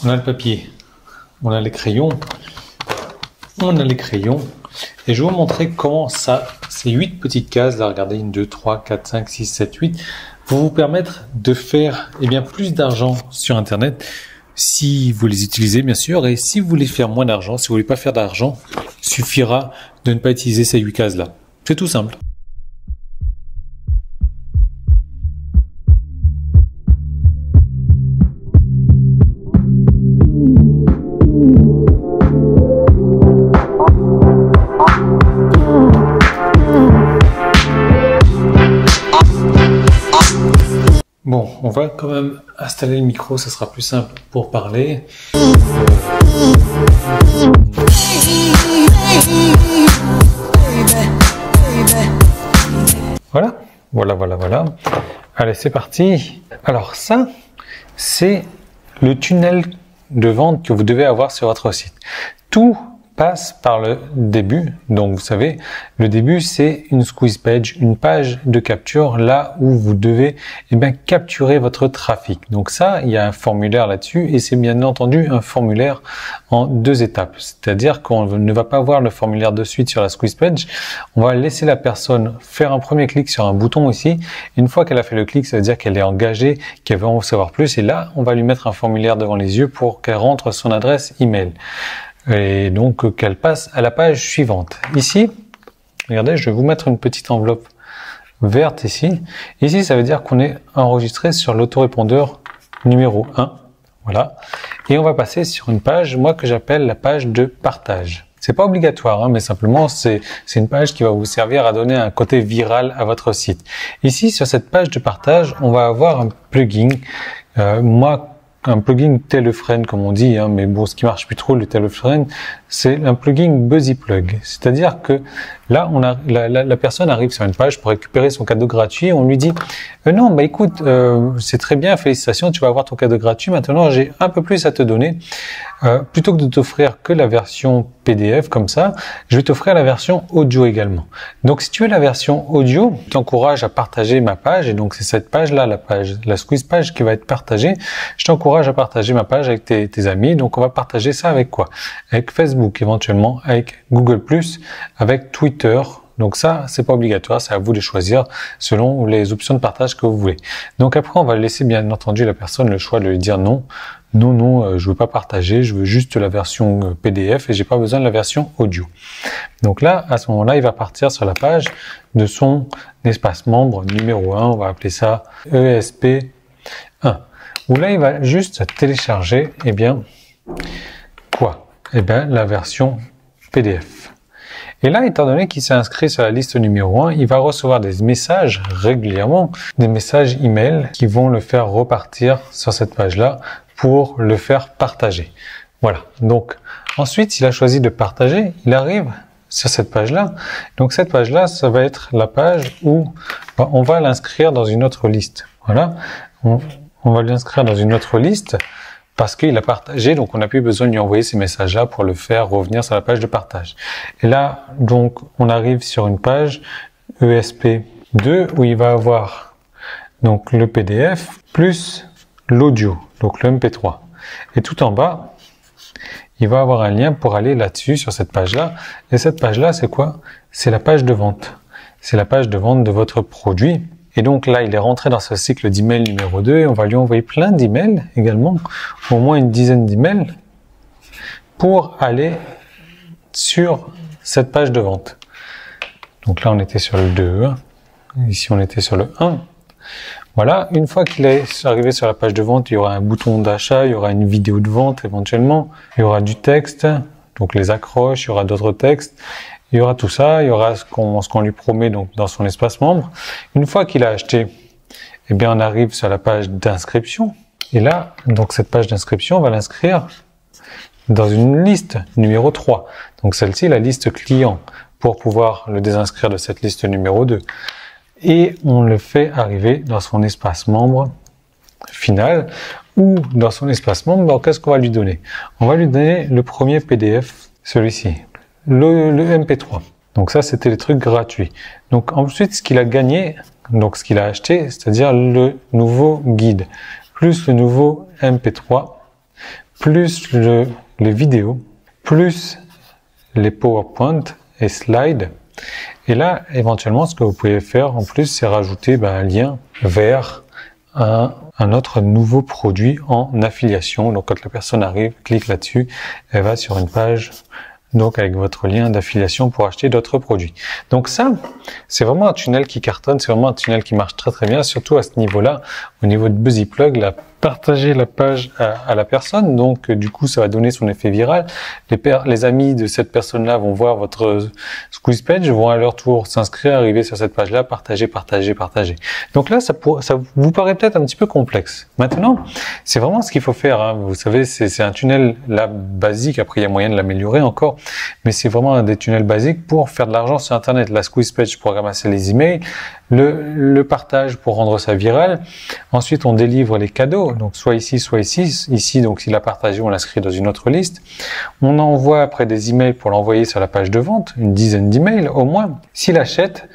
On a le papier, on a les crayons, et je vais vous montrer comment ça, ces 8 petites cases, là regardez, 1, 2, 3, 4, 5, 6, 7, 8, vont vous permettre de faire plus d'argent sur Internet, si vous les utilisez bien sûr, et si vous voulez faire moins d'argent, si vous voulez pas faire d'argent, il suffira de ne pas utiliser ces 8 cases là. C'est tout simple. Bon, on va quand même installer le micro, ça sera plus simple pour parler. Voilà. Allez, c'est parti. Alors ça, c'est le tunnel de vente que vous devez avoir sur votre site. Tout passe par le début. Donc, vous savez, le début, c'est une squeeze page, une page de capture, là où vous devez capturer votre trafic. Donc ça, il y a un formulaire là-dessus et c'est bien entendu un formulaire en 2 étapes. C'est-à-dire qu'on ne va pas voir le formulaire de suite sur la squeeze page. On va laisser la personne faire un premier clic sur un bouton ici. Une fois qu'elle a fait le clic, ça veut dire qu'elle est engagée, qu'elle veut en savoir plus. Et là, on va lui mettre un formulaire devant les yeux pour qu'elle rentre son adresse email. Et donc qu'elle passe à la page suivante. Ici, regardez, je vais vous mettre une petite enveloppe verte ici. Ici, ça veut dire qu'on est enregistré sur l'autorépondeur numéro 1. Voilà. Et on va passer sur une page, moi, que j'appelle la page de partage. C'est pas obligatoire, hein, mais simplement, c'est une page qui va vous servir à donner un côté viral à votre site. Ici, sur cette page de partage, on va avoir un plugin. Un plugin Telefriend comme on dit, hein, mais bon, ce qui marche plus trop le Telefriend, c'est un plugin BuzzyPlug. C'est-à-dire que là, la personne arrive sur une page pour récupérer son cadeau gratuit. On lui dit non, écoute, c'est très bien, félicitations, tu vas avoir ton cadeau gratuit. Maintenant, j'ai un peu plus à te donner. Plutôt que de t'offrir que la version PDF comme ça, je vais t'offrir la version audio également. Donc, si tu veux la version audio, je t'encourage à partager ma page. Et donc, c'est cette page-là, la squeeze page qui va être partagée. Je t'encourage à partager ma page avec tes amis. Donc, on va partager ça avec quoi? Avec Facebook éventuellement, avec Google+, avec Twitter. Donc ça, c'est pas obligatoire, c'est à vous de choisir selon les options de partage que vous voulez. Donc après, on va laisser bien entendu la personne le choix de lui dire non, je veux pas partager, je veux juste la version PDF et j'ai pas besoin de la version audio. Donc là, à ce moment-là, il va partir sur la page de son espace membre numéro 1, on va appeler ça ESP1, où là, il va juste télécharger, la version PDF. Et là, étant donné qu'il s'est inscrit sur la liste numéro 1, il va recevoir des messages régulièrement, des messages email qui vont le faire repartir sur cette page-là pour le faire partager. Voilà. Donc, ensuite, s'il a choisi de partager, il arrive sur cette page-là. Donc, cette page-là, ça va être la page où on va l'inscrire dans une autre liste. Voilà. On va l'inscrire dans une autre liste parce qu'il a partagé, donc on n'a plus besoin de lui envoyer ces messages-là pour le faire revenir sur la page de partage. Et là, donc, on arrive sur une page ESP2 où il va avoir donc le PDF plus l'audio, donc le MP3. Et tout en bas, il va avoir un lien pour aller là-dessus, sur cette page-là. Et cette page-là, c'est quoi? C'est la page de vente. C'est la page de vente de votre produit. Et donc là, il est rentré dans ce cycle d'email numéro 2 et on va lui envoyer plein d'emails également, au moins une dizaine d'emails, pour aller sur cette page de vente. Donc là, on était sur le 2, ici on était sur le 1. Voilà, une fois qu'il est arrivé sur la page de vente, il y aura un bouton d'achat, il y aura une vidéo de vente éventuellement, il y aura du texte, donc les accroches, il y aura d'autres textes. Il y aura tout ça, il y aura ce qu'on lui promet donc dans son espace membre. Une fois qu'il a acheté, on arrive sur la page d'inscription. Et là, donc cette page d'inscription, on va l'inscrire dans une liste numéro 3. Donc celle-ci, la liste client, pour pouvoir le désinscrire de cette liste numéro 2. Et on le fait arriver dans son espace membre final ou dans son espace membre. Alors qu'est-ce qu'on va lui donner? On va lui donner le premier PDF, celui-ci. Le MP3. Donc ça, c'était les trucs gratuits. Donc ensuite, ce qu'il a gagné, donc ce qu'il a acheté, c'est-à-dire le nouveau guide, plus le nouveau MP3, plus les vidéos, plus les PowerPoint et slides. Et là, éventuellement, ce que vous pouvez faire en plus, c'est rajouter un lien vers un autre nouveau produit en affiliation. Donc, quand la personne arrive, clique là-dessus, elle va sur une page donc avec votre lien d'affiliation pour acheter d'autres produits. Donc ça, c'est vraiment un tunnel qui cartonne, c'est vraiment un tunnel qui marche très très bien, surtout à ce niveau-là, au niveau de BuzzyPlug, partager la page à la personne, donc du coup ça va donner son effet viral. Les amis de cette personne-là vont voir votre squeeze page, vont à leur tour s'inscrire, arriver sur cette page-là, partager. Donc là, ça vous paraît peut-être un petit peu complexe. Maintenant, c'est vraiment ce qu'il faut faire, hein. Vous savez, c'est un tunnel là basique, après il y a moyen de l'améliorer encore, mais c'est vraiment un des tunnels basiques pour faire de l'argent sur Internet. La squeeze page pour ramasser les emails, le partage pour rendre ça viral. Ensuite, on délivre les cadeaux, donc soit ici, soit ici. Ici, donc s'il a partagé, on l'inscrit dans une autre liste. On envoie après des emails pour l'envoyer sur la page de vente, une dizaine d'emails au moins. S'il achète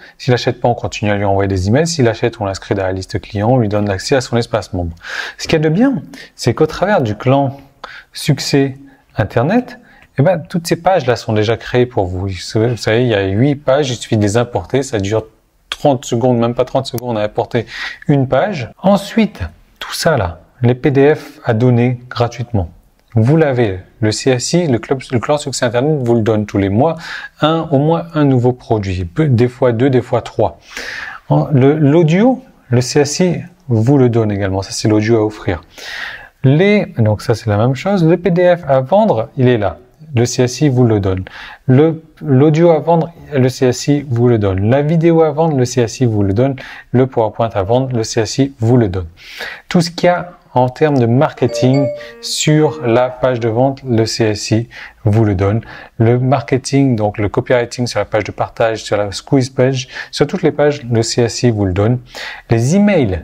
pas, on continue à lui envoyer des emails. S'il achète, on l'inscrit dans la liste client, on lui donne l'accès à son espace membre. Ce qu'il y a de bien, c'est qu'au travers du clan Succès Internet, toutes ces pages-là sont déjà créées pour vous. Vous savez, il y a 8 pages, il suffit de les importer, ça dure 30 secondes, même pas 30 secondes à importer une page. Ensuite, tout ça là, les PDF à donner gratuitement. Vous l'avez, le CSI, le clan Succès Internet vous le donne tous les mois, au moins un nouveau produit, des fois 2, des fois 3. L'audio, le CSI vous le donne également, ça c'est l'audio à offrir. Donc ça c'est la même chose, le PDF à vendre, il est là. Le CSI vous le donne. L'audio à vendre, le CSI vous le donne. La vidéo à vendre, le CSI vous le donne. Le PowerPoint à vendre, le CSI vous le donne. Tout ce qu'il y a en termes de marketing sur la page de vente, le CSI vous le donne. Le marketing, donc le copywriting sur la page de partage, sur la squeeze page, sur toutes les pages, le CSI vous le donne. Les emails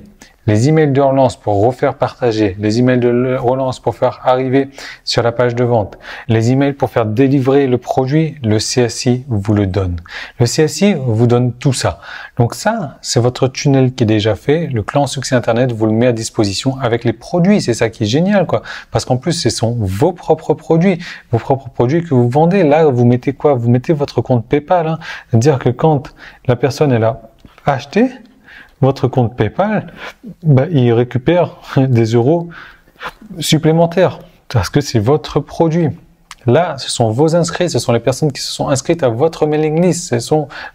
de relance pour refaire partager, les emails de relance pour faire arriver sur la page de vente, les emails pour faire délivrer le produit, le CSI vous le donne. Le CSI vous donne tout ça. Donc ça, c'est votre tunnel qui est déjà fait. Le clan Succès Internet vous le met à disposition avec les produits. C'est ça qui est génial, quoi. Parce qu'en plus, ce sont vos propres produits que vous vendez. Là, vous mettez quoi? Vous mettez votre compte PayPal, hein. C'est-à-dire que quand la personne est là, acheté, votre compte PayPal, il récupère des euros supplémentaires parce que c'est votre produit. Là, ce sont vos inscrits, ce sont les personnes qui se sont inscrites à votre mailing list.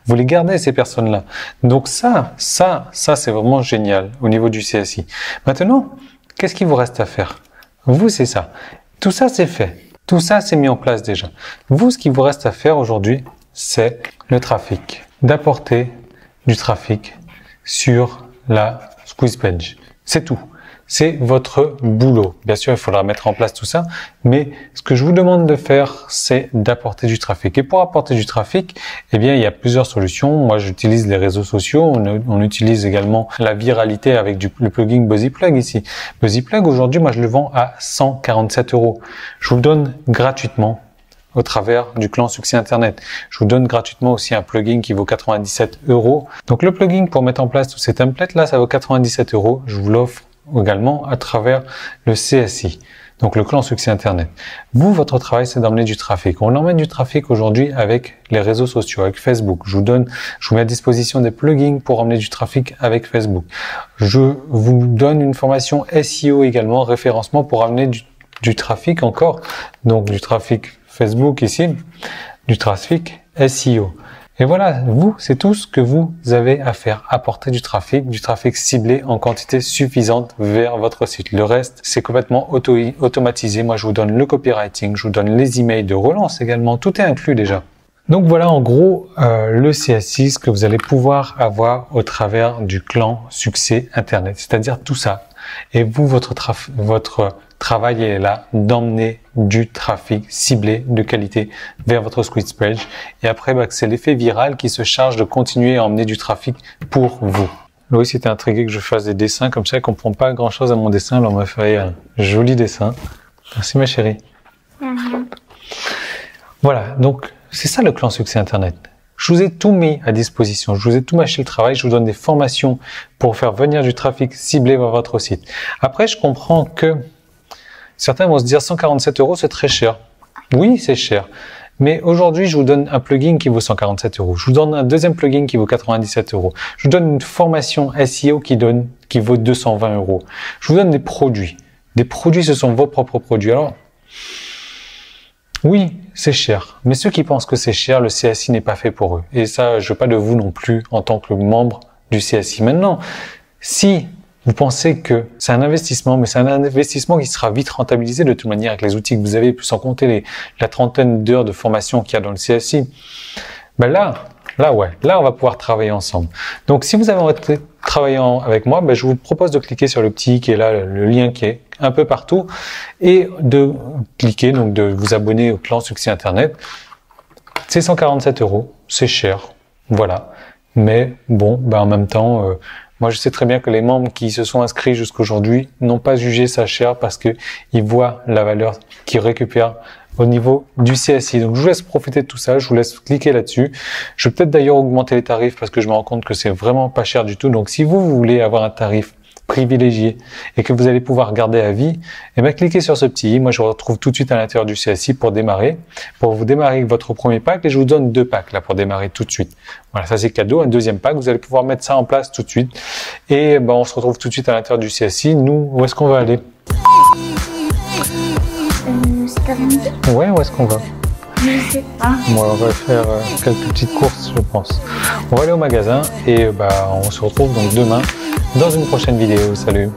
Vous les gardez, ces personnes-là. Donc ça, c'est vraiment génial au niveau du CSI. Maintenant, qu'est-ce qu'il vous reste à faire? Vous, c'est ça. Tout ça, c'est fait. Tout ça, c'est mis en place déjà. Vous, ce qu'il vous reste à faire aujourd'hui, c'est le trafic. D'apporter du trafic sur la squeeze page. C'est tout. C'est votre boulot. Bien sûr, il faudra mettre en place tout ça, mais ce que je vous demande de faire, c'est d'apporter du trafic. Et pour apporter du trafic, il y a plusieurs solutions. Moi, j'utilise les réseaux sociaux. On utilise également la viralité avec le plugin BuzzyPlug ici. BuzzyPlug, aujourd'hui, moi, je le vends à 147 €. Je vous le donne gratuitement au travers du clan Succès Internet. Je vous donne gratuitement aussi un plugin qui vaut 97 €. Donc le plugin pour mettre en place tous ces templates là, ça vaut 97 €. Je vous l'offre également à travers le CSI, donc le clan Succès Internet. Vous, votre travail, c'est d'emmener du trafic. On emmène du trafic aujourd'hui avec les réseaux sociaux, avec Facebook. Je vous mets à disposition des plugins pour emmener du trafic avec Facebook. Je vous donne une formation SEO également, référencement pour amener du trafic encore, donc du trafic Facebook ici, du trafic SEO. Et voilà, c'est tout ce que vous avez à faire, apporter du trafic ciblé en quantité suffisante vers votre site. Le reste, c'est complètement automatisé. Moi, je vous donne le copywriting, je vous donne les emails de relance également, tout est inclus déjà. Donc voilà en gros le CSI, ce que vous allez pouvoir avoir au travers du clan Succès Internet, c'est-à-dire tout ça. Et vous, votre travail est là d'emmener du trafic ciblé de qualité vers votre squeeze page. Et après, c'est l'effet viral qui se charge de continuer à emmener du trafic pour vous. Loïs était intrigué que je fasse des dessins comme ça, elle comprend pas grand chose à mon dessin, alors on m'a fait un joli dessin. Merci ma chérie. Voilà, donc c'est ça le clan Succès Internet. Je vous ai tout mis à disposition, je vous ai tout mâché le travail, je vous donne des formations pour faire venir du trafic ciblé vers votre site. Après, je comprends que Certains vont se dire 147 €, c'est très cher. Oui, c'est cher. Mais aujourd'hui, je vous donne un plugin qui vaut 147 €. Je vous donne un deuxième plugin qui vaut 97 €. Je vous donne une formation SEO qui vaut 220 €. Je vous donne des produits. Des produits, ce sont vos propres produits. Alors, oui, c'est cher. Mais ceux qui pensent que c'est cher, le CSI n'est pas fait pour eux. Et ça, je veux pas de vous non plus en tant que membre du CSI. Maintenant, si vous pensez que c'est un investissement, mais c'est un investissement qui sera vite rentabilisé de toute manière avec les outils que vous avez, sans compter la trentaine d'heures de formation qu'il y a dans le CSI. Ben là, on va pouvoir travailler ensemble. Donc, si vous avez envie de travailler avec moi, ben, je vous propose de cliquer sur le petit qui est là, le lien qui est un peu partout, et de cliquer, donc de vous abonner au plan Succès Internet. C'est 147 €, c'est cher, voilà. Mais bon, ben en même temps, moi, je sais très bien que les membres qui se sont inscrits jusqu'aujourd'hui n'ont pas jugé ça cher parce que ils voient la valeur qu'ils récupèrent au niveau du CSI. Donc, je vous laisse profiter de tout ça. Je vous laisse cliquer là-dessus. Je vais peut-être d'ailleurs augmenter les tarifs parce que je me rends compte que c'est vraiment pas cher du tout. Donc, si vous voulez avoir un tarif privilégié et que vous allez pouvoir garder à vie, eh bien, cliquez sur ce petit i. Moi, je vous retrouve tout de suite à l'intérieur du CSI pour vous démarrer avec votre premier pack, et je vous donne 2 packs là pour démarrer tout de suite. Voilà, ça c'est cadeau. Un deuxième pack, vous allez pouvoir mettre ça en place tout de suite. Et ben, on se retrouve tout de suite à l'intérieur du CSI. Nous, où est-ce qu'on va aller? Ouais, où est-ce qu'on va? Je sais pas. Bon, on va faire quelques petites courses, je pense. On va aller au magasin et bah, on se retrouve donc demain dans une prochaine vidéo. Salut!